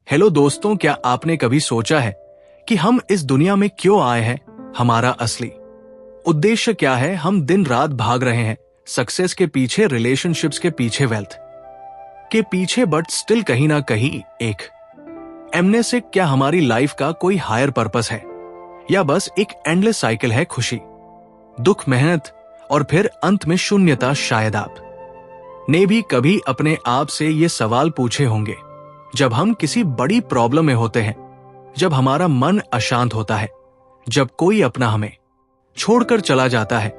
Hello दोस्तों, क्या आपने कभी सोचा है कि हम इस दुनिया में क्यों आए हैं? हमारा असली उद्देश्य क्या है? हम दिन रात भाग रहे हैं सक्सेस के पीछे, रिलेशनशिप्स के पीछे, वेल्थ के पीछे, बट स्टिल कहीं ना कहीं एक एमने से क्या हमारी लाइफ का कोई हायर पर्पस है या बस एक एंडलेस साइकिल है? खुशी, दुख, मेहनत और फिर अंत में शून्यता। शायद आप ने भी कभी अपने आप से ये सवाल पूछे होंगे जब हम किसी बड़ी प्रॉब्लम में होते हैं, जब हमारा मन अशांत होता है, जब कोई अपना हमें छोड़कर चला जाता है,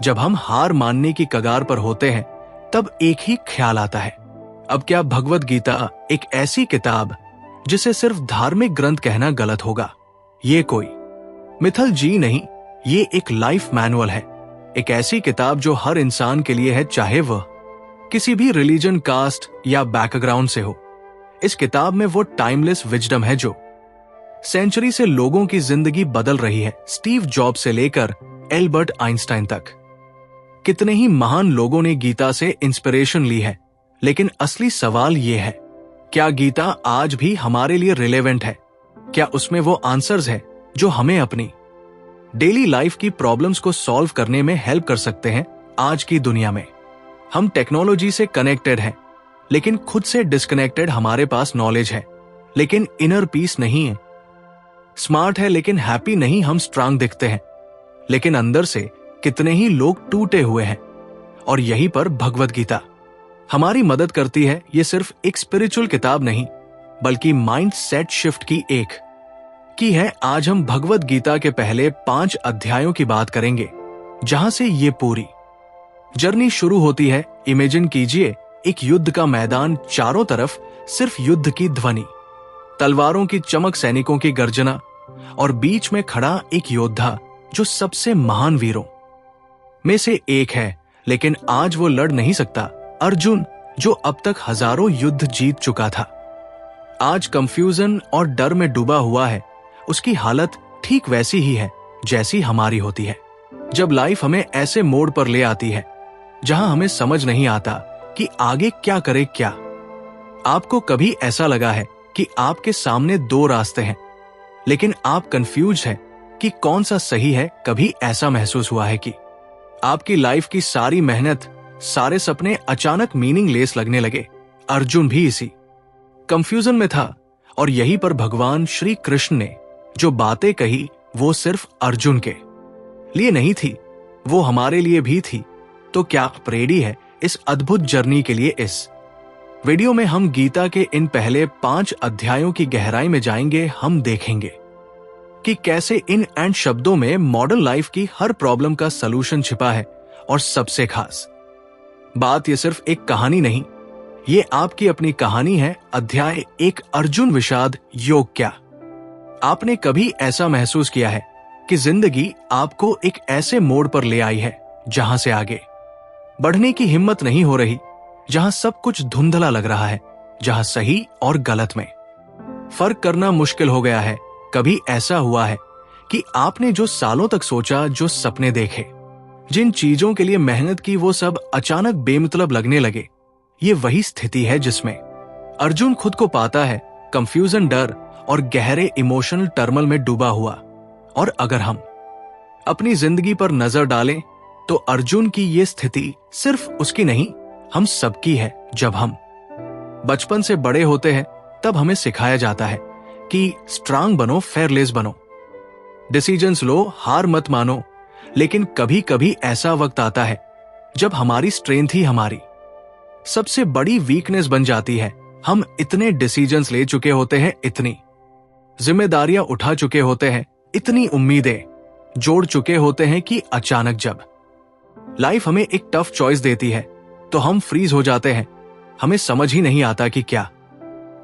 जब हम हार मानने की कगार पर होते हैं, तब एक ही ख्याल आता है, अब क्या भगवद गीता एक ऐसी किताब जिसे सिर्फ धार्मिक ग्रंथ कहना गलत होगा? ये कोई मिथोलॉजी नहीं, ये एक लाइफ मैनुअल है। एक ऐसी किताब जो हर इंसान के लिए है, चाहे वह किसी भी रिलीजन, कास्ट या बैकग्राउंड से हो। इस किताब में वो टाइमलेस विजडम है जो सेंचुरी से लोगों की जिंदगी बदल रही है। स्टीव जॉब्स से लेकर एल्बर्ट आइंस्टाइन तक कितने ही महान लोगों ने गीता से इंस्पिरेशन ली है। लेकिन असली सवाल ये है, क्या गीता आज भी हमारे लिए रिलेवेंट है? क्या उसमें वो आंसर्स है जो हमें अपनी डेली लाइफ की प्रॉब्लम्स को सॉल्व करने में हेल्प कर सकते हैं? आज की दुनिया में हम टेक्नोलॉजी से कनेक्टेड हैं, लेकिन खुद से डिस्कनेक्टेड। हमारे पास नॉलेज है लेकिन इनर पीस नहीं है। स्मार्ट है लेकिन हैप्पी नहीं। हम स्ट्रांग दिखते हैं लेकिन अंदर से कितने ही लोग टूटे हुए हैं। और यहीं पर भगवद गीता हमारी मदद करती है। ये सिर्फ एक स्पिरिचुअल किताब नहीं, बल्कि माइंड सेट शिफ्ट की है। आज हम भगवद गीता के पहले 5 अध्यायों की बात करेंगे, जहां से ये पूरी जर्नी शुरू होती है। इमेजिन कीजिए एक युद्ध का मैदान, चारों तरफ सिर्फ युद्ध की ध्वनि, तलवारों की चमक, सैनिकों की गर्जना, और बीच में खड़ा एक योद्धा जो सबसे महान वीरों में से एक है, लेकिन आज वो लड़ नहीं सकता। अर्जुन, जो अब तक हजारों युद्ध जीत चुका था, आज कंफ्यूजन और डर में डूबा हुआ है। उसकी हालत ठीक वैसी ही है जैसी हमारी होती है जब लाइफ हमें ऐसे मोड़ पर ले आती है जहां हमें समझ नहीं आता कि आगे क्या करे। क्या आपको कभी ऐसा लगा है कि आपके सामने 2 रास्ते हैं, लेकिन आप कंफ्यूज हैं कि कौन सा सही है? कभी ऐसा महसूस हुआ है कि आपकी लाइफ की सारी मेहनत, सारे सपने अचानक मीनिंगलेस लगने लगे? अर्जुन भी इसी कंफ्यूजन में था, और यहीं पर भगवान श्री कृष्ण ने जो बातें कही वो सिर्फ अर्जुन के लिए नहीं थी, वो हमारे लिए भी थी। तो क्या आप रेडी है इस अद्भुत जर्नी के लिए? इस वीडियो में हम गीता के इन पहले 5 अध्यायों की गहराई में जाएंगे। हम देखेंगे कि कैसे इन एंड शब्दों में मॉडर्न लाइफ की हर प्रॉब्लम का सलूशन छिपा है। और सबसे खास बात, ये सिर्फ एक कहानी नहीं, ये आपकी अपनी कहानी है। अध्याय 1, अर्जुन विषाद योग। क्या आपने कभी ऐसा महसूस किया है कि जिंदगी आपको एक ऐसे मोड़ पर ले आई है जहां से आगे बढ़ने की हिम्मत नहीं हो रही, जहां सब कुछ धुंधला लग रहा है, जहां सही और गलत में फर्क करना मुश्किल हो गया है? कभी ऐसा हुआ है कि आपने जो सालों तक सोचा, जो सपने देखे, जिन चीजों के लिए मेहनत की, वो सब अचानक बेमतलब लगने लगे? ये वही स्थिति है जिसमें अर्जुन खुद को पाता है, कंफ्यूजन, डर और गहरे इमोशनल टर्मल में डूबा हुआ। और अगर हम अपनी जिंदगी पर नजर डालें तो अर्जुन की ये स्थिति सिर्फ उसकी नहीं, हम सबकी है। जब हम बचपन से बड़े होते हैं तब हमें सिखाया जाता है कि स्ट्रांग बनो, फेयरलेस बनो, डिसीजंस लो, हार मत मानो। लेकिन कभी कभी ऐसा वक्त आता है जब हमारी स्ट्रेंथ ही हमारी सबसे बड़ी वीकनेस बन जाती है। हम इतने डिसीजंस ले चुके होते हैं, इतनी जिम्मेदारियां उठा चुके होते हैं, इतनी उम्मीदें जोड़ चुके होते हैं कि अचानक जब लाइफ हमें एक टफ चॉइस देती है तो हम फ्रीज हो जाते हैं। हमें समझ ही नहीं आता कि क्या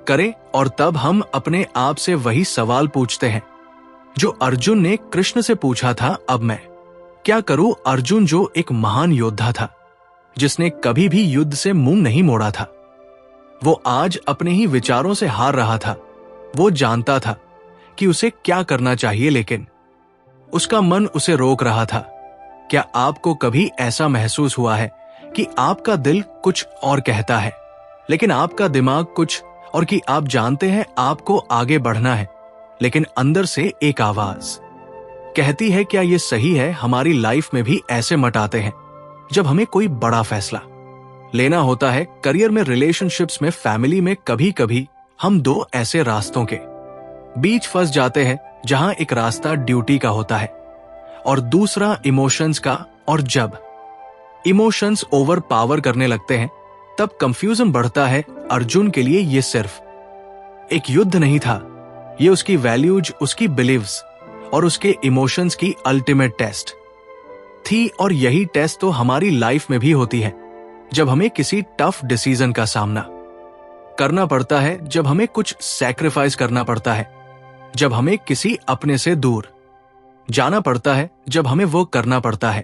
करें। और तब हम अपने आप से वही सवाल पूछते हैं जो अर्जुन ने कृष्ण से पूछा था, अब मैं क्या करूं? अर्जुन, जो एक महान योद्धा था, जिसने कभी भी युद्ध से मुंह नहीं मोड़ा था, वो आज अपने ही विचारों से हार रहा था। वो जानता था कि उसे क्या करना चाहिए, लेकिन उसका मन उसे रोक रहा था। क्या आपको कभी ऐसा महसूस हुआ है कि आपका दिल कुछ और कहता है, लेकिन आपका दिमाग कुछ और कि आप जानते हैं आपको आगे बढ़ना है, लेकिन अंदर से एक आवाज कहती है क्या ये सही है। हमारी लाइफ में भी ऐसे मट आते हैं जब हमें कोई बड़ा फैसला लेना होता है, करियर में, रिलेशनशिप्स में, फैमिली में। कभी कभी हम दो ऐसे रास्तों के बीच फंस जाते हैं जहां एक रास्ता ड्यूटी का होता है और दूसरा इमोशंस का। और जब इमोशंस ओवर पावर करने लगते हैं तब कंफ्यूजन बढ़ता है। अर्जुन के लिए ये सिर्फ एक युद्ध नहीं था, ये उसकी वैल्यूज, उसकी बिलीव्स और उसके इमोशंस की अल्टीमेट टेस्ट थी। और यही टेस्ट तो हमारी लाइफ में भी होती है, जब हमें किसी टफ डिसीजन का सामना करना पड़ता है, जब हमें कुछ सैक्रिफाइस करना पड़ता है, जब हमें किसी अपने से दूर जाना पड़ता है, जब हमें वो करना पड़ता है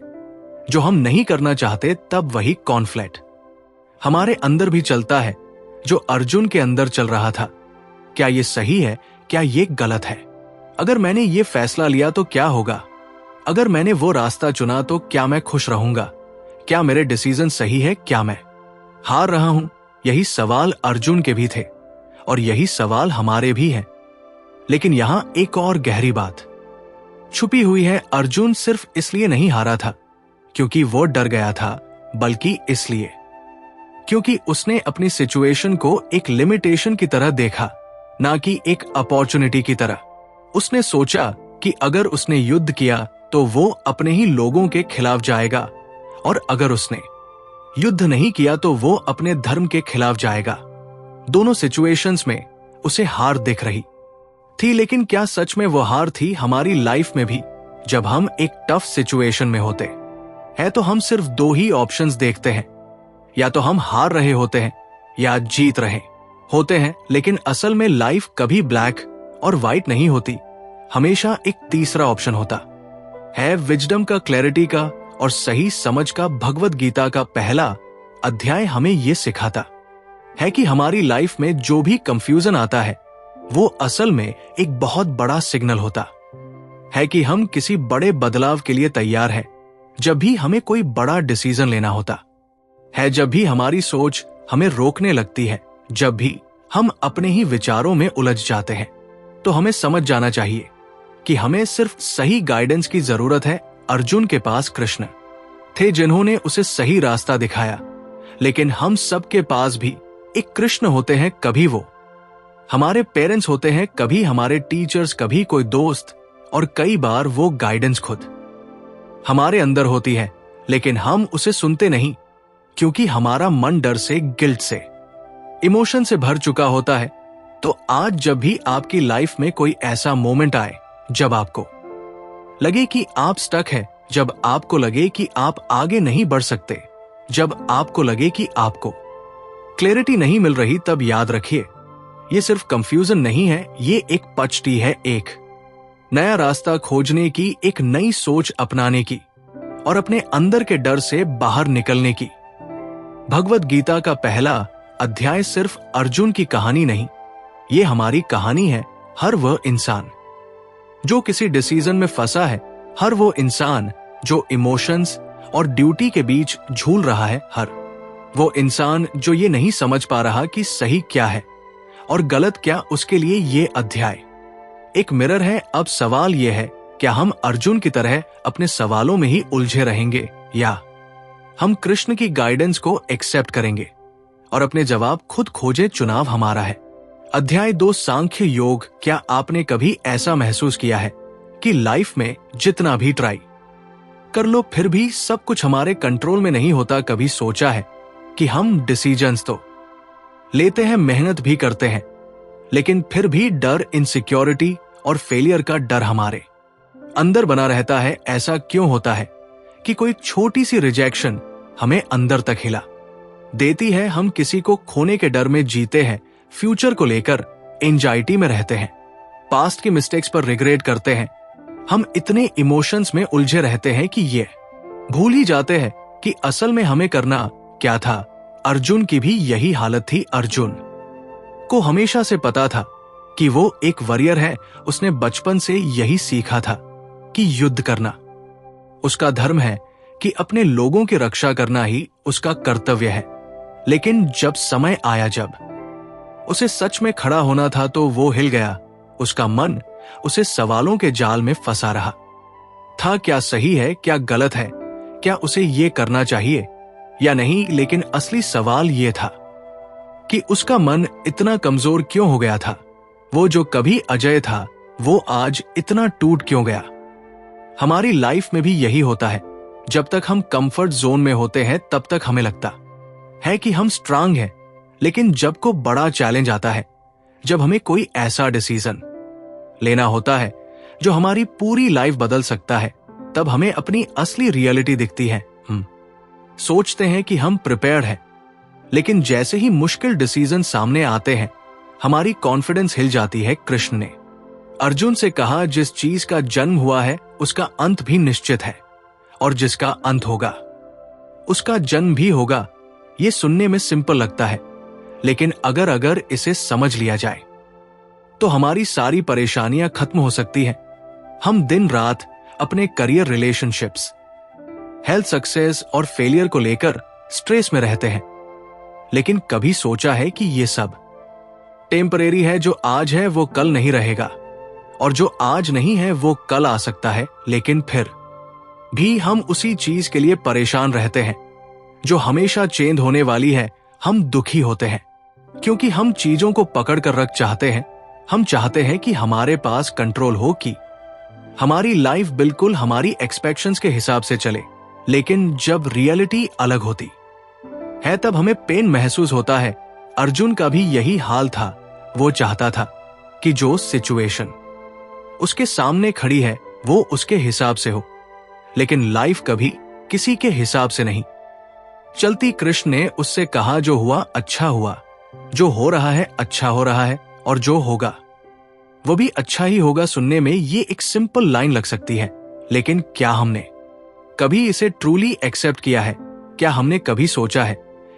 जो हम नहीं करना चाहते। तब वही कॉन्फ्लिक्ट हमारे अंदर भी चलता है जो अर्जुन के अंदर चल रहा था। क्या ये सही है, क्या ये गलत है? अगर मैंने ये फैसला लिया तो क्या होगा? अगर मैंने वो रास्ता चुना तो क्या मैं खुश रहूंगा? क्या मेरे डिसीजन सही है? क्या मैं हार रहा हूं? यही सवाल अर्जुन के भी थे और यही सवाल हमारे भी हैं। लेकिन यहां एक और गहरी बात छुपी हुई है। अर्जुन सिर्फ इसलिए नहीं हारा था क्योंकि वो डर गया था, बल्कि इसलिए क्योंकि उसने अपनी सिचुएशन को एक लिमिटेशन की तरह देखा, ना कि एक अपॉर्चुनिटी की तरह। उसने सोचा कि अगर उसने युद्ध किया तो वो अपने ही लोगों के खिलाफ जाएगा, और अगर उसने युद्ध नहीं किया तो वो अपने धर्म के खिलाफ जाएगा। दोनों सिचुएशंस में उसे हार दिख रही थी, लेकिन क्या सच में वो हार थी? हमारी लाइफ में भी जब हम एक टफ सिचुएशन में होते हैं तो हम सिर्फ दो ही ऑप्शंस देखते हैं, या तो हम हार रहे होते हैं या जीत रहे होते हैं। लेकिन असल में लाइफ कभी ब्लैक और व्हाइट नहीं होती, हमेशा एक तीसरा ऑप्शन होता है, विजडम का, क्लैरिटी का और सही समझ का। भगवत गीता का पहला अध्याय हमें यह सिखाता है कि हमारी लाइफ में जो भी कंफ्यूजन आता है वो असल में एक बहुत बड़ा सिग्नल होता है कि हम किसी बड़े बदलाव के लिए तैयार हैं। जब भी हमें कोई बड़ा डिसीजन लेना होता है, जब भी हमारी सोच हमें रोकने लगती है, जब भी हम अपने ही विचारों में उलझ जाते हैं, तो हमें समझ जाना चाहिए कि हमें सिर्फ सही गाइडेंस की जरूरत है। अर्जुन के पास कृष्ण थे जिन्होंने उसे सही रास्ता दिखाया, लेकिन हम सबके पास भी एक कृष्ण होते हैं। कभी वो हमारे पेरेंट्स होते हैं, कभी हमारे टीचर्स, कभी कोई दोस्त, और कई बार वो गाइडेंस खुद हमारे अंदर होती है, लेकिन हम उसे सुनते नहीं क्योंकि हमारा मन डर से, गिल्ट से, इमोशन से भर चुका होता है। तो आज जब भी आपकी लाइफ में कोई ऐसा मोमेंट आए जब आपको लगे कि आप स्टक है, जब आपको लगे कि आप आगे नहीं बढ़ सकते, जब आपको लगे कि आपको क्लैरिटी नहीं मिल रही, तब याद रखिए ये सिर्फ कंफ्यूजन नहीं है, ये एक पचटी है, एक नया रास्ता खोजने की, एक नई सोच अपनाने की और अपने अंदर के डर से बाहर निकलने की। भगवत गीता का पहला अध्याय सिर्फ अर्जुन की कहानी नहीं, ये हमारी कहानी है। हर वह इंसान जो किसी डिसीजन में फंसा है, हर वो इंसान जो इमोशंस और ड्यूटी के बीच झूल रहा है, हर वो इंसान जो ये नहीं समझ पा रहा कि सही क्या है और गलत क्या, उसके लिए ये अध्याय एक मिरर है। अब सवाल यह है, क्या हम अर्जुन की तरह अपने सवालों में ही उलझे रहेंगे या हम कृष्ण की गाइडेंस को एक्सेप्ट करेंगे और अपने जवाब खुद खोजे? चुनाव हमारा है। अध्याय 2, सांख्य योग। क्या आपने कभी ऐसा महसूस किया है कि लाइफ में जितना भी ट्राई कर लो फिर भी सब कुछ हमारे कंट्रोल में नहीं होता? कभी सोचा है कि हम डिसीजंस तो लेते हैं, मेहनत भी करते हैं, लेकिन फिर भी डर, इनसिक्योरिटी और फेलियर का डर हमारे अंदर बना रहता है? ऐसा क्यों होता है कि कोई छोटी सी रिजेक्शन हमें अंदर तक हिला देती है? हम किसी को खोने के डर में जीते हैं, फ्यूचर को लेकर एंजाइटी में रहते हैं, पास्ट की मिस्टेक्स पर रिग्रेट करते हैं। हम इतने इमोशंस में उलझे रहते हैं कि ये भूल ही जाते हैं कि असल में हमें करना क्या था। अर्जुन की भी यही हालत थी। अर्जुन को हमेशा से पता था कि वो एक वॉरियर है। उसने बचपन से यही सीखा था कि युद्ध करना उसका धर्म है, कि अपने लोगों की रक्षा करना ही उसका कर्तव्य है। लेकिन जब समय आया, जब उसे सच में खड़ा होना था तो वो हिल गया। उसका मन उसे सवालों के जाल में फंसा रहा था। क्या सही है, क्या गलत है, क्या उसे ये करना चाहिए या नहीं। लेकिन असली सवाल ये था कि उसका मन इतना कमजोर क्यों हो गया था। वो जो कभी अजय था वो आज इतना टूट क्यों गया। हमारी लाइफ में भी यही होता है। जब तक हम कंफर्ट जोन में होते हैं तब तक हमें लगता है कि हम स्ट्रांग हैं, लेकिन जब को बड़ा चैलेंज आता है, जब हमें कोई ऐसा डिसीजन लेना होता है जो हमारी पूरी लाइफ बदल सकता है, तब हमें अपनी असली रियलिटी दिखती है। हम सोचते हैं कि हम प्रिपेयर्ड हैं, लेकिन जैसे ही मुश्किल डिसीजन सामने आते हैं हमारी कॉन्फिडेंस हिल जाती है। कृष्ण ने अर्जुन से कहा, जिस चीज का जन्म हुआ है उसका अंत भी निश्चित है, और जिसका अंत होगा उसका जन्म भी होगा। ये सुनने में सिंपल लगता है, लेकिन अगर इसे समझ लिया जाए तो हमारी सारी परेशानियां खत्म हो सकती हैं। हम दिन रात अपने करियर, रिलेशनशिप्स, हेल्थ, सक्सेस और फेलियर को लेकर स्ट्रेस में रहते हैं, लेकिन कभी सोचा है कि ये सब टेम्परेरी है। जो आज है वो कल नहीं रहेगा, और जो आज नहीं है वो कल आ सकता है। लेकिन फिर भी हम उसी चीज के लिए परेशान रहते हैं जो हमेशा चेंज होने वाली है। हम दुखी होते हैं क्योंकि हम चीजों को पकड़ कर रख चाहते हैं। हम चाहते हैं कि हमारे पास कंट्रोल हो, कि हमारी लाइफ बिल्कुल हमारी एक्सपेक्टेशंस के हिसाब से चले। लेकिन जब रियलिटी अलग होती है तब हमें पेन महसूस होता है। अर्जुन का भी यही हाल था। वो चाहता था कि जो सिचुएशन उसके सामने खड़ी है वो उसके हिसाब से हो, लेकिन लाइफ कभी किसी के हिसाब से नहीं चलती। कृष्ण ने उससे कहा, जो हुआ अच्छा हुआ, जो हो रहा है अच्छा हो रहा है, और जो होगा वो भी अच्छा ही होगा। सुनने में ये एक सिंपल लाइन लग सकती है, लेकिन क्या हमने कभी इसे ट्रूली एक्सेप्ट किया है? क्या हमने कभी सोचा है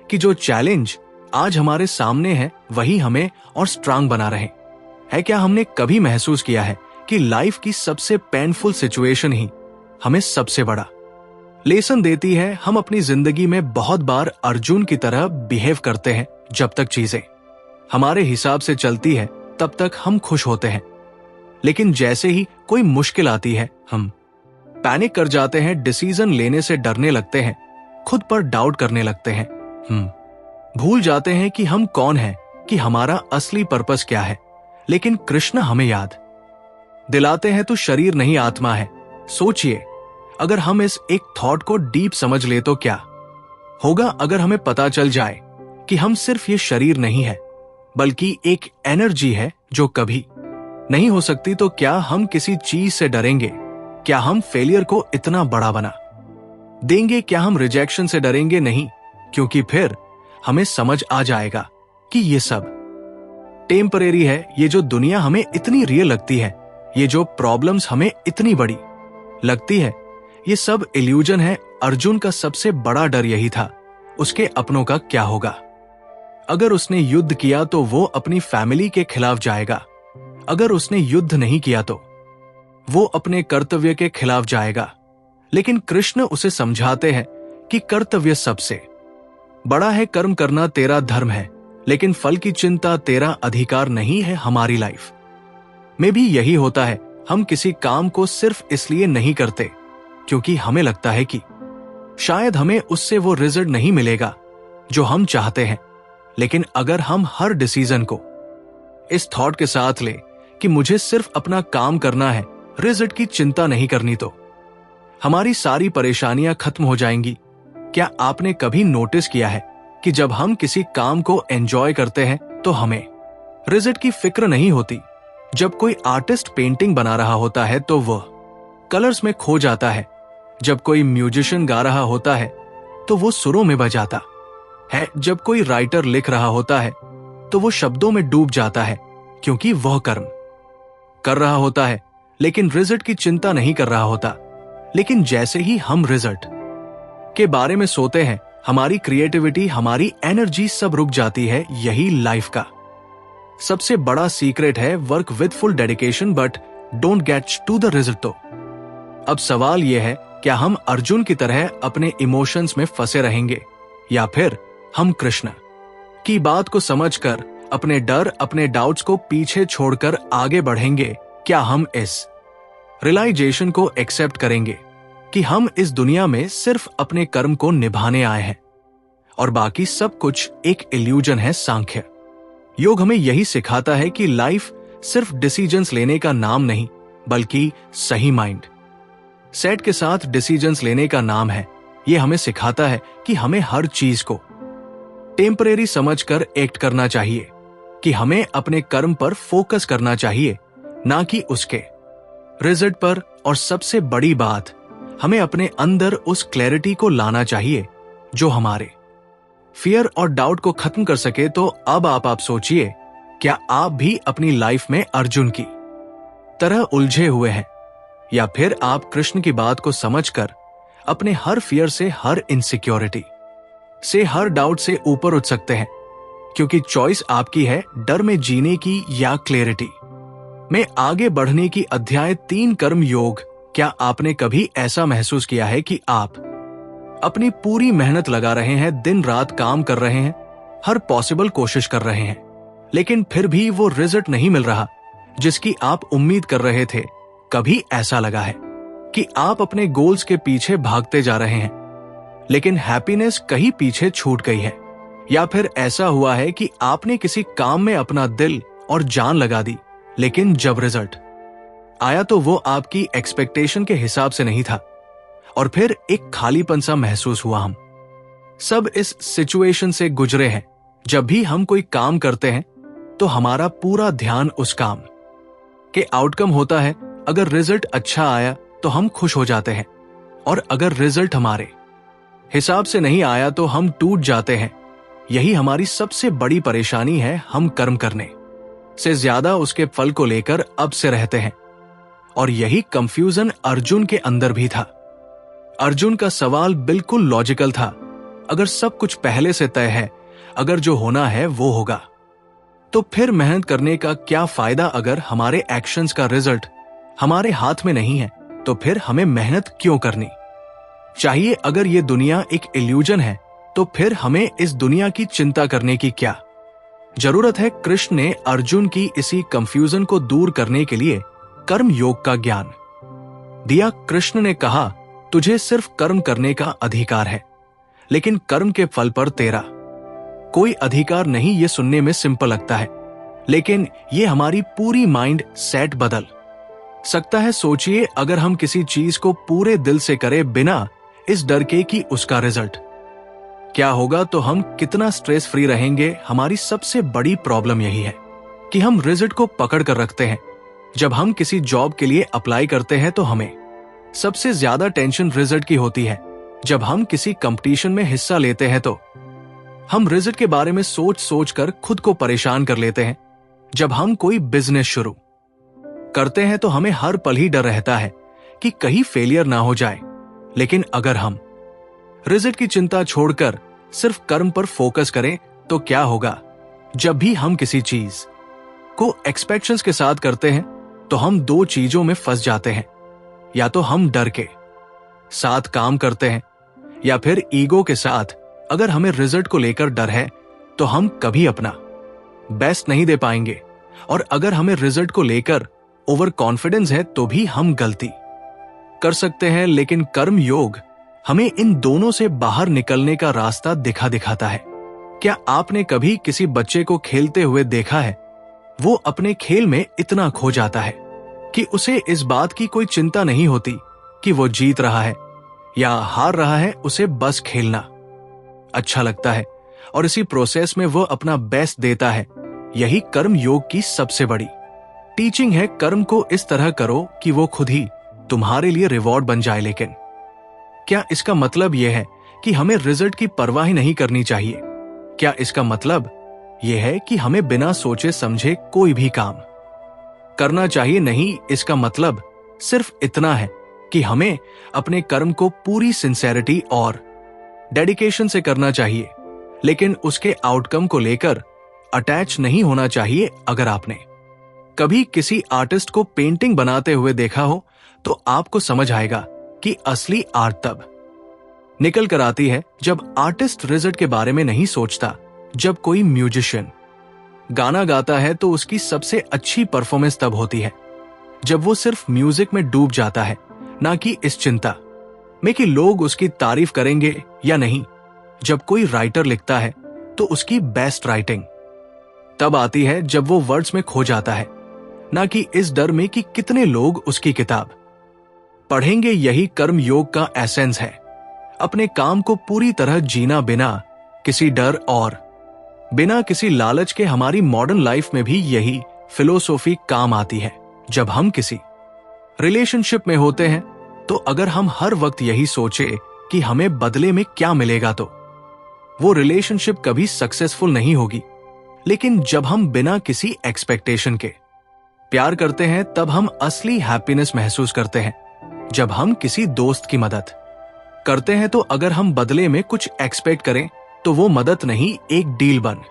कि जो चैलेंज आज हमारे सामने है वही हमें और स्ट्रांग बना रहे है? क्या हमने कभी महसूस किया है कि लाइफ की सबसे पेनफुल सिचुएशन ही हमें सबसे बड़ा लेसन देती है? हम अपनी जिंदगी में बहुत बार अर्जुन की तरह बिहेव करते हैं। जब तक चीजें हमारे हिसाब से चलती है तब तक हम खुश होते हैं, लेकिन जैसे ही कोई मुश्किल आती है हम पैनिक कर जाते हैं, डिसीजन लेने से डरने लगते हैं, खुद पर डाउट करने लगते हैं। भूल जाते हैं कि हम कौन हैं, कि हमारा असली पर्पस क्या है। लेकिन कृष्ण हमें याद दिलाते हैं, तो शरीर नहीं आत्मा है। सोचिए, अगर हम इस एक थॉट को डीप समझ ले तो क्या होगा अगर हमें पता चल जाए कि हम सिर्फ ये शरीर नहीं है, बल्कि एक एनर्जी है जो कभी नहीं हो सकती। तो क्या हम किसी चीज से डरेंगे? क्या हम फेलियर को इतना बड़ा बना देंगे? क्या हम रिजेक्शन से डरेंगे? नहीं, क्योंकि फिर हमें समझ आ जाएगा कि ये सब टेम्परेरी है। ये जो दुनिया हमें इतनी रियल लगती है, ये जो प्रॉब्लम्स हमें इतनी बड़ी लगती है, ये सब इल्यूजन है। अर्जुन का सबसे बड़ा डर यही था, उसके अपनों का क्या होगा। अगर उसने युद्ध किया तो वो अपनी फैमिली के खिलाफ जाएगा, अगर उसने युद्ध नहीं किया तो वो अपने कर्तव्य के खिलाफ जाएगा। लेकिन कृष्ण उसे समझाते हैं कि कर्तव्य सबसे बड़ा है, कर्म करना तेरा धर्म है, लेकिन फल की चिंता तेरा अधिकार नहीं है। हमारी लाइफ में भी यही होता है। हम किसी काम को सिर्फ इसलिए नहीं करते क्योंकि हमें लगता है कि शायद हमें उससे वो रिजल्ट नहीं मिलेगा जो हम चाहते हैं। लेकिन अगर हम हर डिसीजन को इस थॉट के साथ ले कि मुझे सिर्फ अपना काम करना है, रिजल्ट की चिंता नहीं करनी, तो हमारी सारी परेशानियां खत्म हो जाएंगी। क्या आपने कभी नोटिस किया है कि जब हम किसी काम को एंजॉय करते हैं तो हमें रिजल्ट की फिक्र नहीं होती? जब कोई आर्टिस्ट पेंटिंग बना रहा होता है तो वह कलर्स में खो जाता है। जब कोई म्यूजिशियन गा रहा होता है तो वो सुरों में बजाता है। जब कोई राइटर लिख रहा होता है तो वो शब्दों में डूब जाता है, क्योंकि वह कर्म कर रहा होता है लेकिन रिजल्ट की चिंता नहीं कर रहा होता। लेकिन जैसे ही हम रिजल्ट के बारे में सोते हैं, हमारी क्रिएटिविटी, हमारी एनर्जी सब रुक जाती है। यही लाइफ का सबसे बड़ा सीक्रेट है, work with full dedication but don't get to the result. तो अब सवाल यह है, क्या हम अर्जुन की तरह अपने इमोशंस में फंसे रहेंगे, या फिर हम कृष्ण की बात को समझकर अपने डर, अपने डाउट्स को पीछे छोड़कर आगे बढ़ेंगे, क्या हम इस रियलाइजेशन को एक्सेप्ट करेंगे कि हम इस दुनिया में सिर्फ अपने कर्म को निभाने आए हैं और बाकी सब कुछ एक इल्यूजन है। सांख्य योग हमें यही सिखाता है कि लाइफ सिर्फ डिसीजंस लेने का नाम नहीं, बल्कि सही माइंड सेट के साथ डिसीजंस लेने का नाम है। यह हमें सिखाता है कि हमें हर चीज को टेम्परेरी समझकर एक्ट करना चाहिए, कि हमें अपने कर्म पर फोकस करना चाहिए, ना कि उसके रिजल्ट पर। और सबसे बड़ी बात, हमें अपने अंदर उस क्लैरिटी को लाना चाहिए जो हमारे फियर और डाउट को खत्म कर सके। तो अब आप सोचिए, क्या आप भी अपनी लाइफ में अर्जुन की तरह उलझे हुए हैं, या फिर आप कृष्ण की बात को समझकर अपने हर फियर से, हर इनसिक्योरिटी से, हर डाउट से ऊपर उठ सकते हैं? क्योंकि चॉइस आपकी है, डर में जीने की या क्लैरिटी में आगे बढ़ने की। अध्याय 3 कर्म योग। क्या आपने कभी ऐसा महसूस किया है कि आप अपनी पूरी मेहनत लगा रहे हैं, दिन रात काम कर रहे हैं, हर पॉसिबल कोशिश कर रहे हैं, लेकिन फिर भी वो रिजल्ट नहीं मिल रहा जिसकी आप उम्मीद कर रहे थे? कभी ऐसा लगा है कि आप अपने गोल्स के पीछे भागते जा रहे हैं, लेकिन हैप्पीनेस कहीं पीछे छूट गई है? या फिर ऐसा हुआ है कि आपने किसी काम में अपना दिल और जान लगा दी, लेकिन जब रिजल्ट आया तो वो आपकी एक्सपेक्टेशन के हिसाब से नहीं था, और फिर एक खालीपन सा महसूस हुआ? हम सब इस सिचुएशन से गुजरे हैं। जब भी हम कोई काम करते हैं तो हमारा पूरा ध्यान उस काम के आउटकम होता है। अगर रिजल्ट अच्छा आया तो हम खुश हो जाते हैं, और अगर रिजल्ट हमारे हिसाब से नहीं आया तो हम टूट जाते हैं। यही हमारी सबसे बड़ी परेशानी है। हम कर्म करने से ज्यादा उसके फल को लेकर अब से रहते हैं, और यही कंफ्यूजन अर्जुन के अंदर भी था। अर्जुन का सवाल बिल्कुल लॉजिकल था। अगर सब कुछ पहले से तय है, अगर जो होना है वो होगा, तो फिर मेहनत करने का क्या फायदा? अगर हमारे एक्शंस का रिजल्ट हमारे हाथ में नहीं है, तो फिर हमें मेहनत क्यों करनी चाहिए? अगर ये दुनिया एक इल्यूजन है, तो फिर हमें इस दुनिया की चिंता करने की क्या जरूरत है? कृष्ण ने अर्जुन की इसी कंफ्यूजन को दूर करने के लिए कर्म योग का ज्ञान दिया। कृष्ण ने कहा, तुझे सिर्फ कर्म करने का अधिकार है, लेकिन कर्म के फल पर तेरा कोई अधिकार नहीं। ये सुनने में सिंपल लगता है, लेकिन ये हमारी पूरी माइंड सेट बदल सकता है। सोचिए, अगर हम किसी चीज को पूरे दिल से करें, बिना इस डर के कि उसका रिजल्ट क्या होगा, तो हम कितना स्ट्रेस फ्री रहेंगे। हमारी सबसे बड़ी प्रॉब्लम यही है कि हम रिजल्ट को पकड़ कर रखते हैं। जब हम किसी जॉब के लिए अप्लाई करते हैं तो हमें सबसे ज्यादा टेंशन रिजल्ट की होती है। जब हम किसी कंपटीशन में हिस्सा लेते हैं तो हम रिजल्ट के बारे में सोच सोच कर खुद को परेशान कर लेते हैं। जब हम कोई बिजनेस शुरू करते हैं तो हमें हर पल ही डर रहता है कि कहीं फेलियर ना हो जाए। लेकिन अगर हम रिजल्ट की चिंता छोड़कर सिर्फ कर्म पर फोकस करें तो क्या होगा? जब भी हम किसी चीज को एक्सपेक्टेशंस के साथ करते हैं तो हम 2 चीजों में फंस जाते हैं। या तो हम डर के साथ काम करते हैं, या फिर ईगो के साथ। अगर हमें रिजल्ट को लेकर डर है तो हम कभी अपना बेस्ट नहीं दे पाएंगे, और अगर हमें रिजल्ट को लेकर ओवर कॉन्फिडेंस है तो भी हम गलती कर सकते हैं। लेकिन कर्म योग हमें इन दोनों से बाहर निकलने का रास्ता दिखाता है। क्या आपने कभी किसी बच्चे को खेलते हुए देखा है? वो अपने खेल में इतना खो जाता है कि उसे इस बात की कोई चिंता नहीं होती कि वो जीत रहा है या हार रहा है। उसे बस खेलना अच्छा लगता है, और इसी प्रोसेस में वो अपना बेस्ट देता है। यही कर्म योग की सबसे बड़ी टीचिंग है। कर्म को इस तरह करो कि वो खुद ही तुम्हारे लिए रिवॉर्ड बन जाए। लेकिन क्या इसका मतलब यह है कि हमें रिजल्ट की परवाह ही नहीं करनी चाहिए? क्या इसका मतलब यह है कि हमें बिना सोचे समझे कोई भी काम करना चाहिए? नहीं, इसका मतलब सिर्फ इतना है कि हमें अपने कर्म को पूरी सिंसेरिटी और डेडिकेशन से करना चाहिए, लेकिन उसके आउटकम को लेकर अटैच नहीं होना चाहिए। अगर आपने कभी किसी आर्टिस्ट को पेंटिंग बनाते हुए देखा हो तो आपको समझ आएगा कि असली आर्ट तब निकल कर आती है जब आर्टिस्ट रिजल्ट के बारे में नहीं सोचता। जब कोई म्यूजिशियन गाना गाता है तो उसकी सबसे अच्छी परफॉर्मेंस तब होती है जब वो सिर्फ म्यूजिक में डूब जाता है, ना कि इस चिंता में कि लोग उसकी तारीफ करेंगे या नहीं। जब कोई राइटर लिखता है तो उसकी बेस्ट राइटिंग तब आती है जब वो वर्ड्स में खो जाता है, ना कि इस डर में कि कितने लोग उसकी किताब पढ़ेंगे। यही कर्म योग का एसेंस है, अपने काम को पूरी तरह जीना बिना किसी डर और बिना किसी लालच के। हमारी मॉडर्न लाइफ में भी यही फिलोसॉफी काम आती है। जब हम किसी रिलेशनशिप में होते हैं तो अगर हम हर वक्त यही सोचे कि हमें बदले में क्या मिलेगा तो वो रिलेशनशिप कभी सक्सेसफुल नहीं होगी। लेकिन जब हम बिना किसी एक्सपेक्टेशन के प्यार करते हैं तब हम असली हैप्पीनेस महसूस करते हैं। जब हम किसी दोस्त की मदद करते हैं तो अगर हम बदले में कुछ एक्सपेक्ट करें तो वो मदद नहीं एक डील बन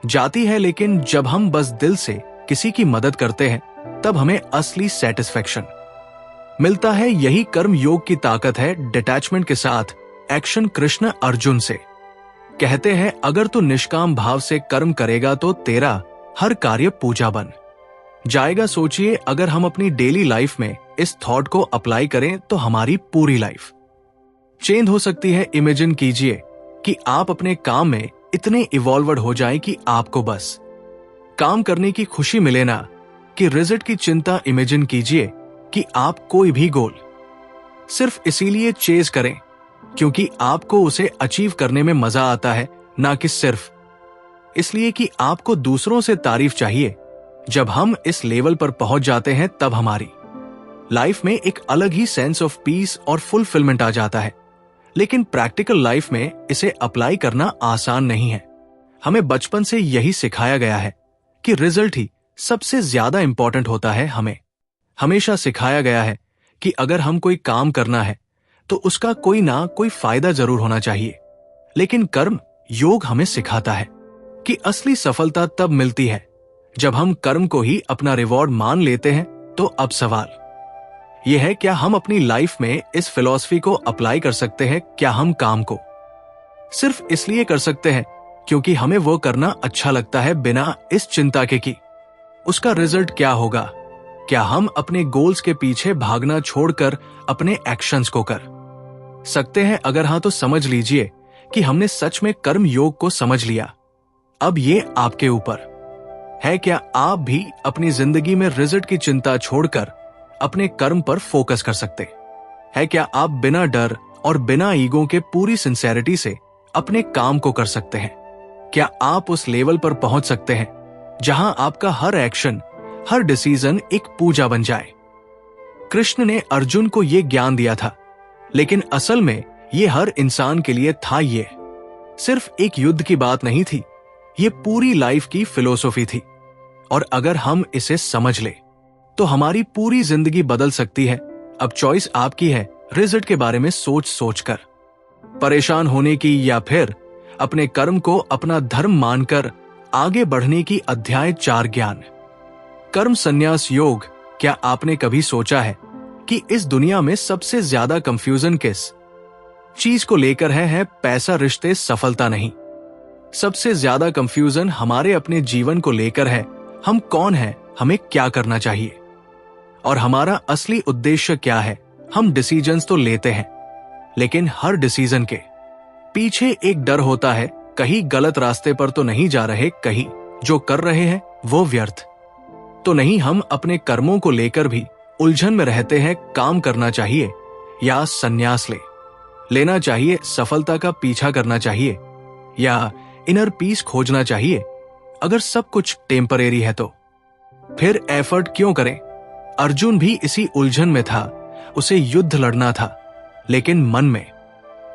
जाती है। लेकिन जब हम बस दिल से किसी की मदद करते हैं तब हमें असली सेटिस्फैक्शन मिलता है। यही कर्म योग की ताकत है। डिटैचमेंट के साथ एक्शन। कृष्ण अर्जुन से कहते हैं, अगर तू निष्काम भाव से कर्म करेगा तो तेरा हर कार्य पूजा बन जाएगा। सोचिए, अगर हम अपनी डेली लाइफ में इस थॉट को अप्लाई करें तो हमारी पूरी लाइफ चेंज हो सकती है। इमेजिन कीजिए कि आप अपने काम में इतने इवॉल्वर्ड हो जाएं कि आपको बस काम करने की खुशी मिले, ना कि रिजल्ट की चिंता। इमेजिन कीजिए कि आप कोई भी गोल सिर्फ इसीलिए चेज करें क्योंकि आपको उसे अचीव करने में मजा आता है, ना कि सिर्फ इसलिए कि आपको दूसरों से तारीफ चाहिए। जब हम इस लेवल पर पहुंच जाते हैं तब हमारी लाइफ में एक अलग ही सेंस ऑफ पीस और फुलफिलमेंट आ जाता है। लेकिन प्रैक्टिकल लाइफ में इसे अप्लाई करना आसान नहीं है। हमें बचपन से यही सिखाया गया है कि रिजल्ट ही सबसे ज्यादा इंपॉर्टेंट होता है। हमें हमेशा सिखाया गया है कि अगर हम कोई काम करना है तो उसका कोई ना कोई फायदा जरूर होना चाहिए। लेकिन कर्म योग हमें सिखाता है कि असली सफलता तब मिलती है जब हम कर्म को ही अपना रिवॉर्ड मान लेते हैं। तो अब सवाल यह है, क्या हम अपनी लाइफ में इस फिलॉसफी को अप्लाई कर सकते हैं? क्या हम काम को सिर्फ इसलिए कर सकते हैं क्योंकि हमें वो करना अच्छा लगता है, बिना इस चिंता के कि उसका रिजल्ट क्या होगा? क्या हम अपने गोल्स के पीछे भागना छोड़कर अपने एक्शंस को कर सकते हैं? अगर हाँ तो समझ लीजिए कि हमने सच में कर्म योग को समझ लिया। अब ये आपके ऊपर है, क्या आप भी अपनी जिंदगी में रिजल्ट की चिंता छोड़कर अपने कर्म पर फोकस कर सकते हैं? क्या आप बिना डर और बिना ईगो के पूरी सिंसेरिटी से अपने काम को कर सकते हैं? क्या आप उस लेवल पर पहुंच सकते हैं जहां आपका हर एक्शन, हर डिसीजन एक पूजा बन जाए? कृष्ण ने अर्जुन को यह ज्ञान दिया था, लेकिन असल में यह हर इंसान के लिए था। ये सिर्फ एक युद्ध की बात नहीं थी, ये पूरी लाइफ की फिलॉसफी थी। और अगर हम इसे समझ ले तो हमारी पूरी जिंदगी बदल सकती है। अब चॉइस आपकी है, रिजल्ट के बारे में सोच सोचकर परेशान होने की या फिर अपने कर्म को अपना धर्म मानकर आगे बढ़ने की। अध्याय 4 ज्ञान कर्म संन्यास योग। क्या आपने कभी सोचा है कि इस दुनिया में सबसे ज्यादा कंफ्यूजन किस चीज को लेकर है? पैसा, रिश्ते, सफलता नहीं। सबसे ज्यादा कंफ्यूजन हमारे अपने जीवन को लेकर है। हम कौन हैं, हमें क्या करना चाहिए और हमारा असली उद्देश्य क्या है? हम डिसीजंस तो लेते हैं, लेकिन हर डिसीजन के पीछे एक डर होता है, कहीं गलत रास्ते पर तो नहीं जा रहे, कहीं जो कर रहे हैं वो व्यर्थ तो नहीं। हम अपने कर्मों को लेकर भी उलझन में रहते हैं। काम करना चाहिए या संन्यास लेना चाहिए? सफलता का पीछा करना चाहिए या इनर पीस खोजना चाहिए? अगर सब कुछ टेम्परेरी है तो फिर एफर्ट क्यों करें? अर्जुन भी इसी उलझन में था। उसे युद्ध लड़ना था, लेकिन मन में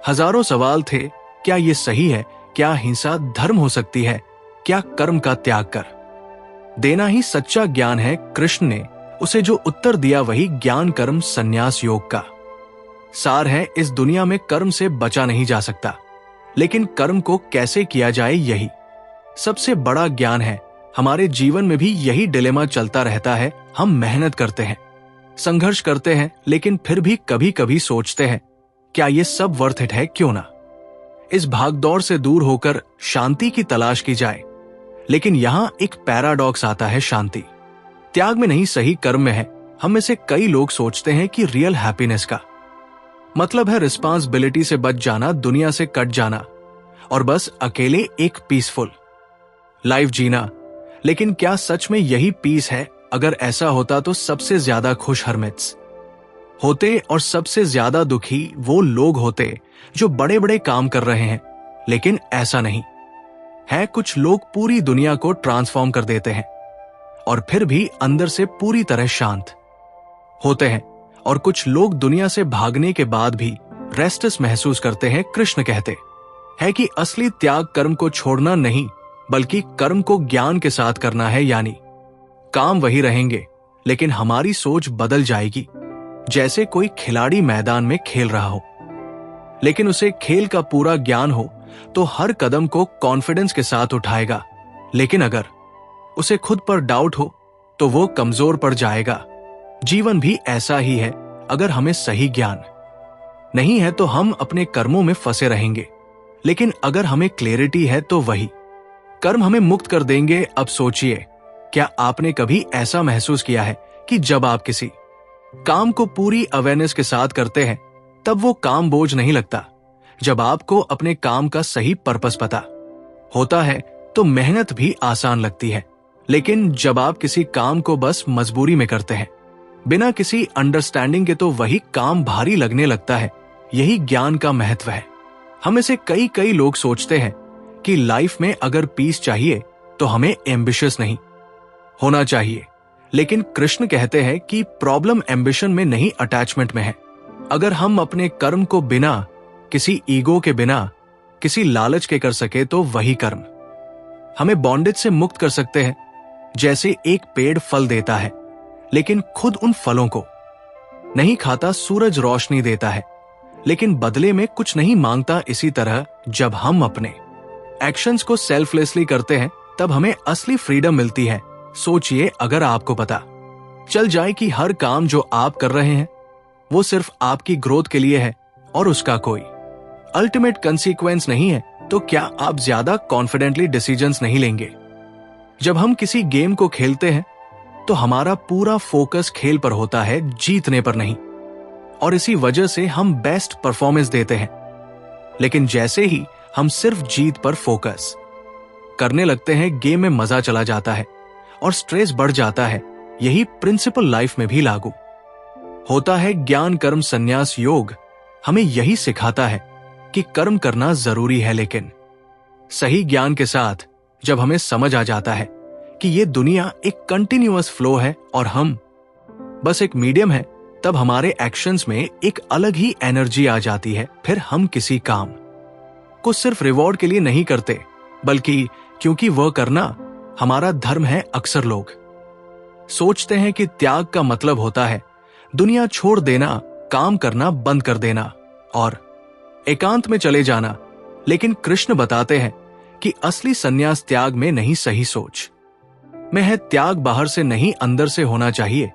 हजारों सवाल थे। क्या ये सही है? क्या हिंसा धर्म हो सकती है? क्या कर्म का त्याग कर देना ही सच्चा ज्ञान है? कृष्ण ने उसे जो उत्तर दिया वही ज्ञान कर्म संन्यास योग का सार है। इस दुनिया में कर्म से बचा नहीं जा सकता, लेकिन कर्म को कैसे किया जाए यही सबसे बड़ा ज्ञान है। हमारे जीवन में भी यही डिलेमा चलता रहता है। हम मेहनत करते हैं, संघर्ष करते हैं, लेकिन फिर भी कभी कभी सोचते हैं, क्या ये सब वर्थ इट है? क्यों ना इस भागदौड़ से दूर होकर शांति की तलाश की जाए? लेकिन यहां एक पैराडॉक्स आता है शांति त्याग में नहीं, सही कर्म में है। हम में से कई लोग सोचते हैं कि रियल हैप्पीनेस का मतलब है रिस्पांसिबिलिटी से बच जाना, दुनिया से कट जाना और बस अकेले एक पीसफुल लाइफ जीना। लेकिन क्या सच में यही पीस है? अगर ऐसा होता तो सबसे ज्यादा खुश हरमिट्स होते और सबसे ज्यादा दुखी वो लोग होते जो बड़े बड़े काम कर रहे हैं। लेकिन ऐसा नहीं है। कुछ लोग पूरी दुनिया को ट्रांसफॉर्म कर देते हैं और फिर भी अंदर से पूरी तरह शांत होते हैं, और कुछ लोग दुनिया से भागने के बाद भी रेस्टलेस महसूस करते हैं। कृष्ण कहते हैं कि असली त्याग कर्म को छोड़ना नहीं, बल्कि कर्म को ज्ञान के साथ करना है। यानी काम वही रहेंगे, लेकिन हमारी सोच बदल जाएगी। जैसे कोई खिलाड़ी मैदान में खेल रहा हो, लेकिन उसे खेल का पूरा ज्ञान हो तो हर कदम को कॉन्फिडेंस के साथ उठाएगा। लेकिन अगर उसे खुद पर डाउट हो तो वो कमजोर पड़ जाएगा। जीवन भी ऐसा ही है। अगर हमें सही ज्ञान नहीं है तो हम अपने कर्मों में फंसे रहेंगे, लेकिन अगर हमें क्लैरिटी है तो वही कर्म हमें मुक्त कर देंगे। अब सोचिए, क्या आपने कभी ऐसा महसूस किया है कि जब आप किसी काम को पूरी अवेयरनेस के साथ करते हैं तब वो काम बोझ नहीं लगता? जब आपको अपने काम का सही पर्पस पता होता है तो मेहनत भी आसान लगती है। लेकिन जब आप किसी काम को बस मजबूरी में करते हैं, बिना किसी अंडरस्टैंडिंग के, तो वही काम भारी लगने लगता है। यही ज्ञान का महत्व है। हमें से कई लोग सोचते हैं कि लाइफ में अगर पीस चाहिए तो हमें एम्बिशियस नहीं होना चाहिए। लेकिन कृष्ण कहते हैं कि प्रॉब्लम एम्बिशन में नहीं, अटैचमेंट में है। अगर हम अपने कर्म को बिना किसी ईगो के, बिना किसी लालच के कर सके तो वही कर्म हमें बॉन्डेज से मुक्त कर सकते हैं। जैसे एक पेड़ फल देता है लेकिन खुद उन फलों को नहीं खाता, सूरज रोशनी देता है लेकिन बदले में कुछ नहीं मांगता। इसी तरह जब हम अपने एक्शंस को सेल्फलेसली करते हैं तब हमें असली फ्रीडम मिलती है। सोचिए, अगर आपको पता चल जाए कि हर काम जो आप कर रहे हैं वो सिर्फ आपकी ग्रोथ के लिए है और उसका कोई अल्टीमेट कंसीक्वेंस नहीं है, तो क्या आप ज्यादा कॉन्फिडेंटली डिसीजंस नहीं लेंगे? जब हम किसी गेम को खेलते हैं तो हमारा पूरा फोकस खेल पर होता है, जीतने पर नहीं, और इसी वजह से हम बेस्ट परफॉर्मेंस देते हैं। लेकिन जैसे ही हम सिर्फ जीत पर फोकस करने लगते हैं, गेम में मजा चला जाता है और स्ट्रेस बढ़ जाता है। यही प्रिंसिपल लाइफ में भी लागू होता है। ज्ञान कर्म संन्यास योग हमें यही सिखाता है कि कर्म करना जरूरी है, लेकिन सही ज्ञान के साथ। जब हमें समझ आ जाता है कि ये दुनिया एक कंटिन्यूअस फ्लो है और हम बस एक मीडियम है, तब हमारे एक्शंस में एक अलग ही एनर्जी आ जाती है। फिर हम किसी काम को सिर्फ रिवॉर्ड के लिए नहीं करते, बल्कि क्योंकि वह करना हमारा धर्म है। अक्सर लोग सोचते हैं कि त्याग का मतलब होता है दुनिया छोड़ देना, काम करना बंद कर देना और एकांत में चले जाना। लेकिन कृष्ण बताते हैं कि असली संन्यास त्याग में नहीं, सही सोच में है। त्याग बाहर से नहीं, अंदर से होना चाहिए।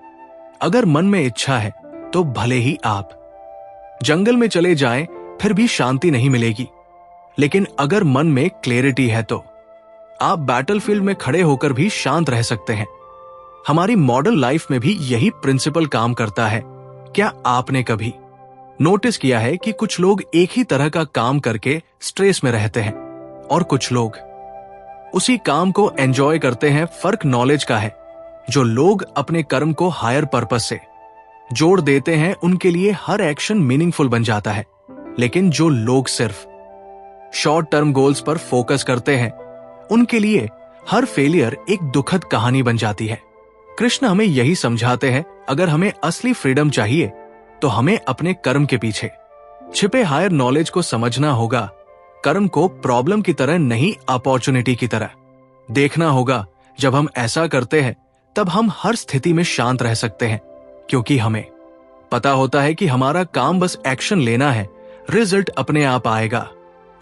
अगर मन में इच्छा है तो भले ही आप जंगल में चले जाएं, फिर भी शांति नहीं मिलेगी। लेकिन अगर मन में क्लैरिटी है तो आप बैटलफील्ड में खड़े होकर भी शांत रह सकते हैं। हमारी मॉडर्न लाइफ में भी यही प्रिंसिपल काम करता है। क्या आपने कभी नोटिस किया है कि कुछ लोग एक ही तरह का काम करके स्ट्रेस में रहते हैं और कुछ लोग उसी काम को एंजॉय करते हैं? फर्क नॉलेज का है। जो लोग अपने कर्म को हायर पर्पस से जोड़ देते हैं, उनके लिए हर एक्शन मीनिंगफुल बन जाता है। लेकिन जो लोग सिर्फ शॉर्ट टर्म गोल्स पर फोकस करते हैं, उनके लिए हर फेलियर एक दुखद कहानी बन जाती है। कृष्ण हमें यही समझाते हैं, अगर हमें असली फ्रीडम चाहिए तो हमें अपने कर्म के पीछे छिपे हायर नॉलेज को समझना होगा। कर्म को प्रॉब्लम की तरह नहीं, अपॉर्चुनिटी की तरह देखना होगा। जब हम ऐसा करते हैं तब हम हर स्थिति में शांत रह सकते हैं, क्योंकि हमें पता होता है कि हमारा काम बस एक्शन लेना है, रिजल्ट अपने आप आएगा।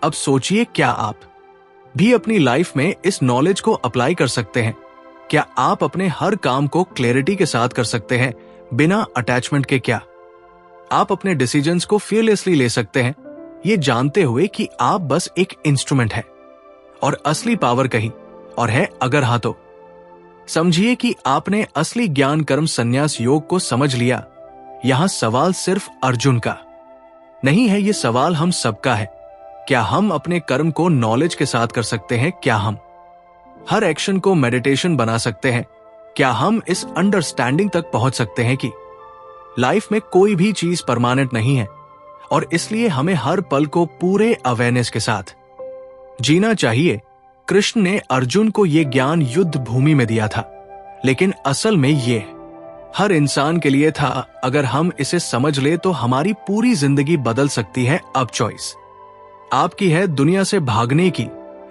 अब सोचिए, क्या आप भी अपनी लाइफ में इस नॉलेज को अप्लाई कर सकते हैं? क्या आप अपने हर काम को क्लैरिटी के साथ कर सकते हैं, बिना अटैचमेंट के? क्या आप अपने डिसीजंस को फियरलेसली ले सकते हैं, ये जानते हुए कि आप बस एक इंस्ट्रूमेंट है और असली पावर कहीं और है अगर हाँ तो समझिए कि आपने असली ज्ञान कर्म संन्यास योग को समझ लिया। यहां सवाल सिर्फ अर्जुन का नहीं है, ये सवाल हम सबका है। क्या हम अपने कर्म को नॉलेज के साथ कर सकते हैं? क्या हम हर एक्शन को मेडिटेशन बना सकते हैं? क्या हम इस अंडरस्टैंडिंग तक पहुंच सकते हैं कि लाइफ में कोई भी चीज परमानेंट नहीं है और इसलिए हमें हर पल को पूरे अवेयरनेस के साथ जीना चाहिए? कृष्ण ने अर्जुन को यह ज्ञान युद्ध भूमि में दिया था, लेकिन असल में ये हर इंसान के लिए था। अगर हम इसे समझ ले तो हमारी पूरी जिंदगी बदल सकती है। अब चॉइस आपकी है, दुनिया से भागने की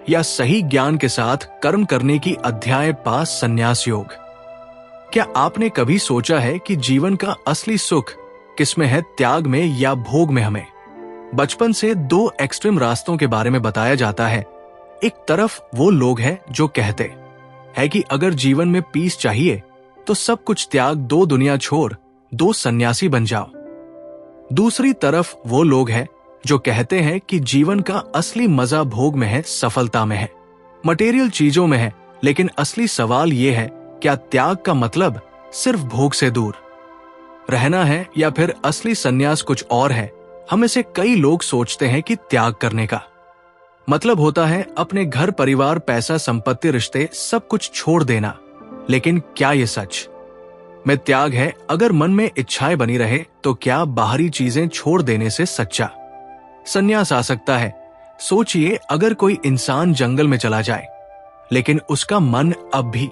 या सही ज्ञान के साथ कर्म करने की। अध्याय 5 संन्यास योग। क्या आपने कभी सोचा है कि जीवन का असली सुख किसमें है, त्याग में या भोग में? हमें बचपन से 2 एक्सट्रीम रास्तों के बारे में बताया जाता है। एक तरफ वो लोग हैं जो कहते हैं कि अगर जीवन में पीस चाहिए तो सब कुछ त्याग दो, दुनिया छोड़ दो, सन्यासी बन जाओ। दूसरी तरफ वो लोग हैं जो कहते हैं कि जीवन का असली मजा भोग में है, सफलता में है, मटेरियल चीजों में है। लेकिन असली सवाल ये है, क्या त्याग का मतलब सिर्फ भोग से दूर रहना है या फिर असली सन्यास कुछ और है? हम में से कई लोग सोचते हैं कि त्याग करने का मतलब होता है अपने घर, परिवार, पैसा, संपत्ति, रिश्ते, सब कुछ छोड़ देना। लेकिन क्या ये सच में त्याग है? अगर मन में इच्छाएं बनी रहे तो क्या बाहरी चीजें छोड़ देने से सच्चा सन्यास आ सकता है? सोचिए, अगर कोई इंसान जंगल में चला जाए लेकिन उसका मन अब भी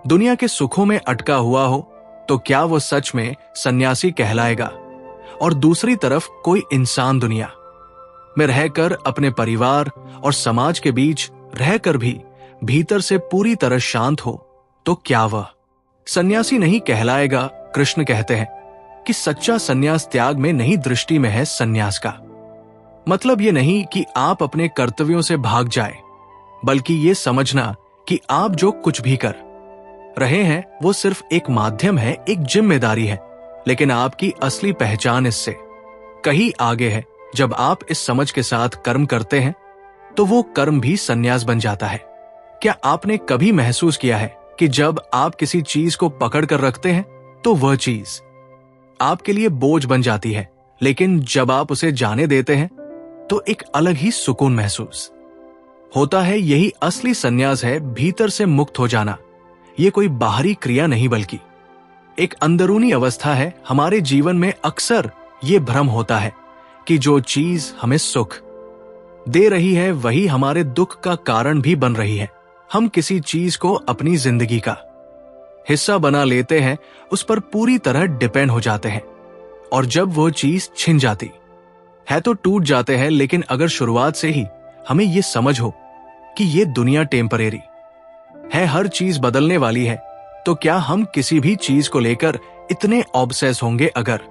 दुनिया के सुखों में अटका हुआ हो, तो क्या वो सच में सन्यासी कहलाएगा? और दूसरी तरफ कोई इंसान दुनिया में रहकर, अपने परिवार और समाज के बीच रहकर भी भीतर से पूरी तरह शांत हो, तो क्या वह सन्यासी नहीं कहलाएगा? कृष्ण कहते हैं कि सच्चा सन्यास त्याग में नहीं, दृष्टि में है। सन्यास का मतलब ये नहीं कि आप अपने कर्तव्यों से भाग जाए, बल्कि ये समझना कि आप जो कुछ भी कर रहे हैं वो सिर्फ एक माध्यम है, एक जिम्मेदारी है, लेकिन आपकी असली पहचान इससे कहीं आगे है। जब आप इस समझ के साथ कर्म करते हैं तो वो कर्म भी सन्यास बन जाता है। क्या आपने कभी महसूस किया है कि जब आप किसी चीज को पकड़ कर रखते हैं तो वह चीज आपके लिए बोझ बन जाती है, लेकिन जब आप उसे जाने देते हैं तो एक अलग ही सुकून महसूस होता है? यही असली सन्यास है, भीतर से मुक्त हो जाना। यह कोई बाहरी क्रिया नहीं बल्कि एक अंदरूनी अवस्था है। हमारे जीवन में अक्सर ये भ्रम होता है कि जो चीज हमें सुख दे रही है वही हमारे दुख का कारण भी बन रही है। हम किसी चीज को अपनी जिंदगी का हिस्सा बना लेते हैं, उस पर पूरी तरह डिपेंड हो जाते हैं, और जब वो चीज छिन जाती है तो टूट जाते हैं। लेकिन अगर शुरुआत से ही हमें ये समझ हो कि ये दुनिया टेम्परेरी है, हर चीज बदलने वाली है, तो क्या हम किसी भी चीज को लेकर इतने ऑब्सेस होंगे? अगर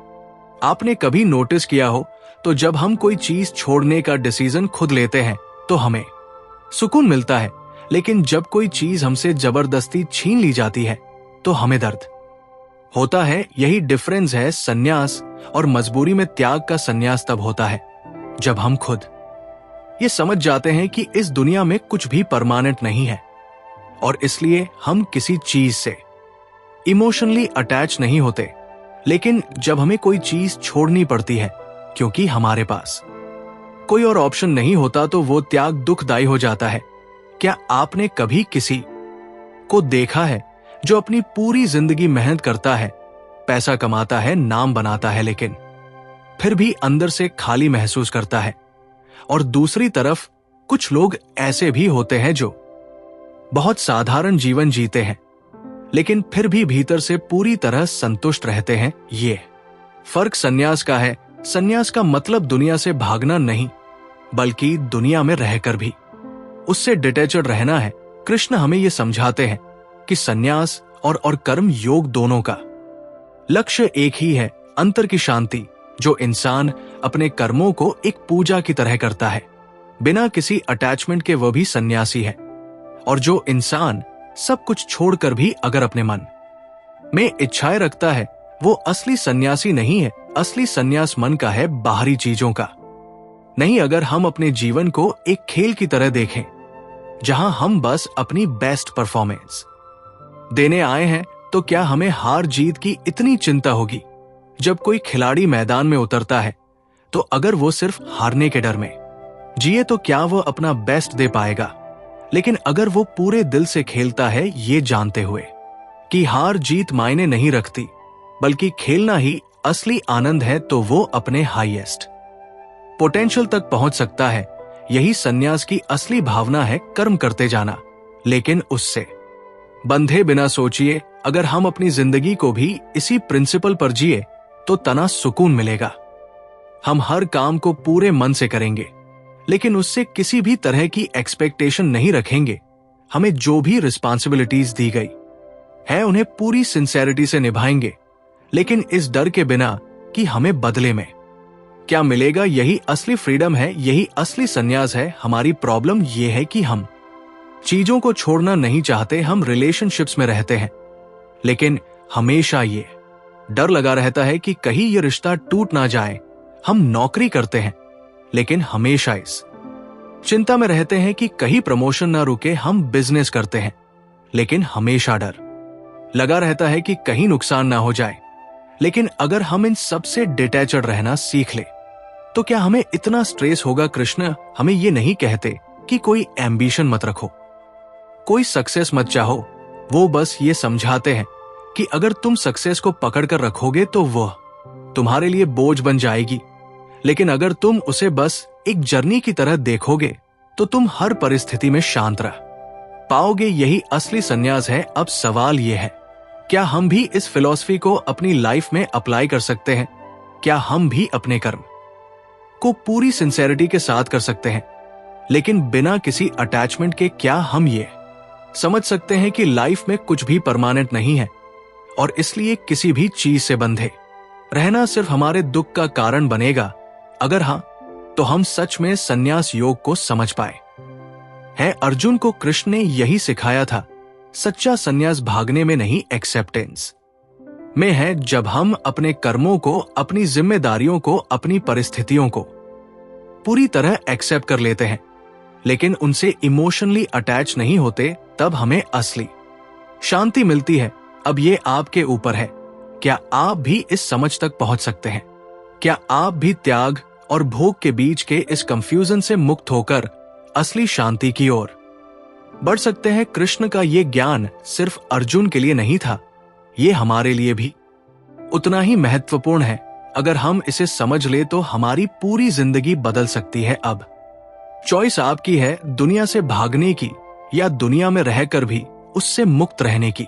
आपने कभी नोटिस किया हो तो जब हम कोई चीज छोड़ने का डिसीजन खुद लेते हैं तो हमें सुकून मिलता है, लेकिन जब कोई चीज हमसे जबरदस्ती छीन ली जाती है तो हमें दर्द होता है। यही डिफरेंस है सन्यास और मजबूरी में। त्याग का सन्यास तब होता है जब हम खुद ये समझ जाते हैं कि इस दुनिया में कुछ भी परमानेंट नहीं है, और इसलिए हम किसी चीज से इमोशनली अटैच नहीं होते। लेकिन जब हमें कोई चीज छोड़नी पड़ती है क्योंकि हमारे पास कोई और ऑप्शन नहीं होता, तो वो त्याग दुखदायी हो जाता है। क्या आपने कभी किसी को देखा है जो अपनी पूरी जिंदगी मेहनत करता है, पैसा कमाता है, नाम बनाता है, लेकिन फिर भी अंदर से खाली महसूस करता है? और दूसरी तरफ कुछ लोग ऐसे भी होते हैं जो बहुत साधारण जीवन जीते हैं, लेकिन फिर भी भीतर से पूरी तरह संतुष्ट रहते हैं। ये फर्क सन्यास का है। सन्यास का मतलब दुनिया से भागना नहीं, बल्कि दुनिया में रहकर भी उससे डिटैचड रहना है। कृष्ण हमें ये समझाते हैं कि सन्यास और कर्म योग दोनों का लक्ष्य एक ही है, अंतर की शांति। जो इंसान अपने कर्मों को एक पूजा की तरह करता है बिना किसी अटैचमेंट के, वह भी सन्यासी है। और जो इंसान सब कुछ छोड़कर भी अगर अपने मन में इच्छाएं रखता है, वो असली सन्यासी नहीं है। असली सन्यास मन का है, बाहरी चीजों का नहीं। अगर हम अपने जीवन को एक खेल की तरह देखें जहां हम बस अपनी बेस्ट परफॉर्मेंस देने आए हैं, तो क्या हमें हार जीत की इतनी चिंता होगी? जब कोई खिलाड़ी मैदान में उतरता है तो अगर वो सिर्फ हारने के डर में जिए तो क्या वो अपना बेस्ट दे पाएगा? लेकिन अगर वो पूरे दिल से खेलता है, ये जानते हुए कि हार जीत मायने नहीं रखती, बल्कि खेलना ही असली आनंद है, तो वो अपने हाईएस्ट पोटेंशियल तक पहुंच सकता है। यही सन्यास की असली भावना है, कर्म करते जाना, लेकिन उससे बंधे बिना। सोचिए, अगर हम अपनी जिंदगी को भी इसी प्रिंसिपल पर जिए तो तना सुकून मिलेगा। हम हर काम को पूरे मन से करेंगे, लेकिन उससे किसी भी तरह की एक्सपेक्टेशन नहीं रखेंगे। हमें जो भी रिस्पॉन्सिबिलिटीज दी गई है उन्हें पूरी सिंसेरिटी से निभाएंगे, लेकिन इस डर के बिना कि हमें बदले में क्या मिलेगा। यही असली फ्रीडम है, यही असली संन्यास है। हमारी प्रॉब्लम यह है कि हम चीजों को छोड़ना नहीं चाहते। हम रिलेशनशिप्स में रहते हैं, लेकिन हमेशा ये डर लगा रहता है कि कहीं ये रिश्ता टूट ना जाए। हम नौकरी करते हैं, लेकिन हमेशा इस चिंता में रहते हैं कि कहीं प्रमोशन ना रुके। हम बिजनेस करते हैं, लेकिन हमेशा डर लगा रहता है कि कहीं नुकसान ना हो जाए। लेकिन अगर हम इन सबसे डिटैचड रहना सीख ले तो क्या हमें इतना स्ट्रेस होगा? कृष्ण हमें ये नहीं कहते कि कोई एम्बिशन मत रखो, कोई सक्सेस मत चाहो। वो बस ये समझाते हैं कि अगर तुम सक्सेस को पकड़ कर रखोगे तो वह तुम्हारे लिए बोझ बन जाएगी, लेकिन अगर तुम उसे बस एक जर्नी की तरह देखोगे तो तुम हर परिस्थिति में शांत रह पाओगे। यही असली संन्यास है। अब सवाल यह है, क्या हम भी इस फिलॉसफी को अपनी लाइफ में अप्लाई कर सकते हैं? क्या हम भी अपने कर्म को पूरी सिंसेरिटी के साथ कर सकते हैं, लेकिन बिना किसी अटैचमेंट के? क्या हम ये समझ सकते हैं कि लाइफ में कुछ भी परमानेंट नहीं है और इसलिए किसी भी चीज से बंधे रहना सिर्फ हमारे दुख का कारण बनेगा? अगर हां, तो हम सच में संन्यास योग को समझ पाए हैं। अर्जुन को कृष्ण ने यही सिखाया था। सच्चा संन्यास भागने में नहीं, एक्सेप्टेंस में है। जब हम अपने कर्मों को, अपनी जिम्मेदारियों को, अपनी परिस्थितियों को पूरी तरह एक्सेप्ट कर लेते हैं, लेकिन उनसे इमोशनली अटैच नहीं होते, तब हमें असली शांति मिलती है। अब ये आपके ऊपर है, क्या आप भी इस समझ तक पहुंच सकते हैं? क्या आप भी त्याग और भोग के बीच के इस कंफ्यूजन से मुक्त होकर असली शांति की ओर बढ़ सकते हैं? कृष्ण का ये ज्ञान सिर्फ अर्जुन के लिए नहीं था, ये हमारे लिए भी उतना ही महत्वपूर्ण है। अगर हम इसे समझ ले तो हमारी पूरी जिंदगी बदल सकती है। अब चॉइस आपकी है, दुनिया से भागने की या दुनिया में रहकर भी उससे मुक्त रहने की।